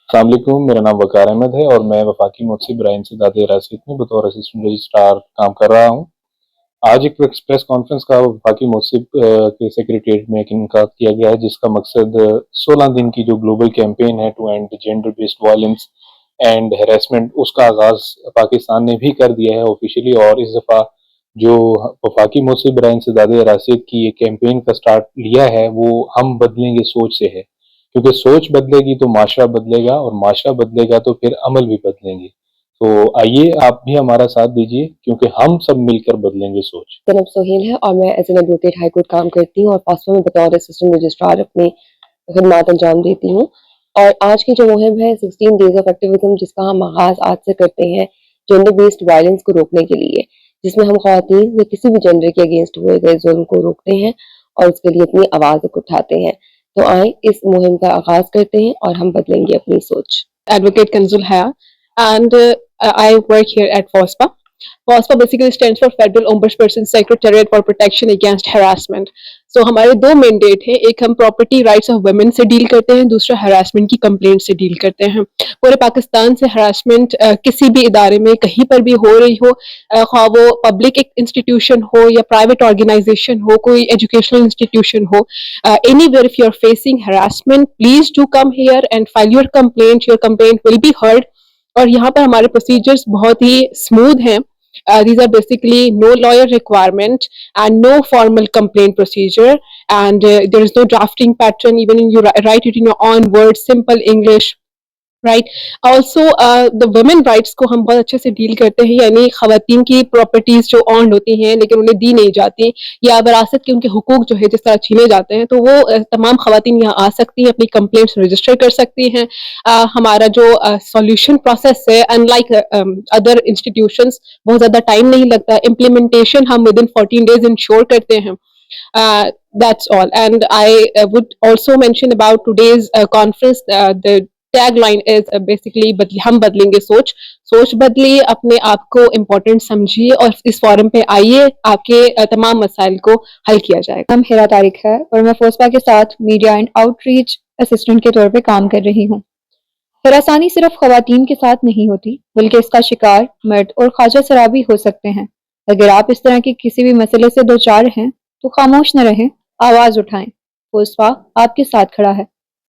السلام علیکم، میرا نام وقار احمد ہے اور میں وفاقی محتسب برائے انسداد حراست میں بطور اسسٹنٹ رجسٹرار کام کر رہا ہوں۔ آج ایک پریس کانفرنس کا وفاقی محتسب کے سیکریٹریٹ میں انعقاد کیا گیا ہے، جس کا مقصد 16 دن کی جو گلوبل کیمپین ہے to end gender based violence and harassment, اس کا آغاز پاکستان نے بھی کر دیا ہے آفیشیلی، اور اس دفعہ جو وفاقی محتسب برائے انسداد حراست کی یہ کیمپین کا سٹارٹ لیا ہے وہ ہم بدلیں گے سوچ سے ہے، کیونکہ سوچ بدلے گی تو معاشرہ بدلے گا اور معاشرہ بدلے گا تو پھر عمل بھی بدلیں گے۔ تو آئیے آپ بھی ہمارا ساتھ دیجیے، کیونکہ ہم سب مل کر بدلیں گے سوچ۔ جناب سہیل ہے اور میں as an advocate high court کام کرتی ہوں اور فاسفا میں بطور اسسٹنٹ رجسٹرار اپنی خدمات انجام دیتی ہوں۔ اور آج کی جو مہم ہے 16 ڈیز آف ایکٹیویزم، جس کا ہم آغاز آج سے کرتے ہیں جینڈر بیسڈ وائلنس کو روکنے کے لیے، جس میں ہم خواتین یا کسی بھی جینڈر کے اگینسٹ ہوئے گئے ظلم کو روکتے ہیں اور اس کے لیے اپنی آواز اٹھاتے ہیں۔ تو آئیں اس مہم کا آغاز کرتے ہیں اور ہم بدلیں گے اپنی سوچ۔ Advocate Kanzul Haya, and I work here at FOSPA. FOSPA basically stands for Federal Ombudsperson Secretariat for Protection Against Harassment. So ہمارے دو مینڈیٹ ہیں، ایک ہم پراپرٹی رائٹس آف ویمن سے ڈیل کرتے ہیں، دوسرا ہراسمنٹ کی کمپلینٹ سے ڈیل کرتے ہیں۔ پورے پاکستان سے ہراسمنٹ کسی بھی ادارے میں کہیں پر بھی ہو رہی ہو، خواہ وہ پبلک ایک انسٹیٹیوشن ہو یا پرائیویٹ آرگنائزیشن ہو، کوئی educational institution who, anywhere if you're facing harassment, please do come here and file your complaint. Your complaint will be heard. اور یہاں پر ہمارے پروسیجرز بہت ہی اسموتھ ہیں۔ These are basically no lawyer requirement and no formal complaint procedure, and there is no drafting pattern. Even you write it in your own words, simple English. Right also the women rights کو ہم بہت اچھے سے deal کرتے ہیں، یعنی خواتین کی پراپرٹیز جو اونڈ ہوتی ہیں لیکن انہیں دی نہیں جاتی، یا وراثت کے ان کے حقوق جو ہے جس طرح چھینے جاتے ہیں، تو وہ تمام خواتین یہاں آ سکتی ہیں، اپنی کمپلینٹس رجسٹر کر سکتی ہیں۔ ہمارا جو سولوشن پروسیس ہے ان لائک ادر انسٹیٹیوشنس بہت زیادہ ٹائم نہیں لگتا، امپلیمنٹیشن ہم ود ان 14 days انشور کرتے ہیں۔ That's all. And I would also mention about today's conference. The tagline is basically ہم بدلیں گے سوچ۔ سوچ بدلیے، اپنے آپ کو امپورٹنٹ سمجھیے اور اس فورم پہ آئیے، آپ کے تمام مسائل کو حل کیا جائے گا۔ نام ہیرا طارق ہے اور میں فوسپا کے ساتھ media and out reach assistant کے طور پہ کام کر رہی ہوں۔ ہراسانی صرف خواتین کے ساتھ نہیں ہوتی، بلکہ اس کا شکار مرد اور خواجہ سرا بھی ہو سکتے ہیں۔ اگر آپ اس طرح کے کسی بھی مسئلے سے دوچار ہیں تو خاموش نہ رہیں، آواز اٹھائیں۔ فوسپا آپ کے ساتھ کھڑا ہے۔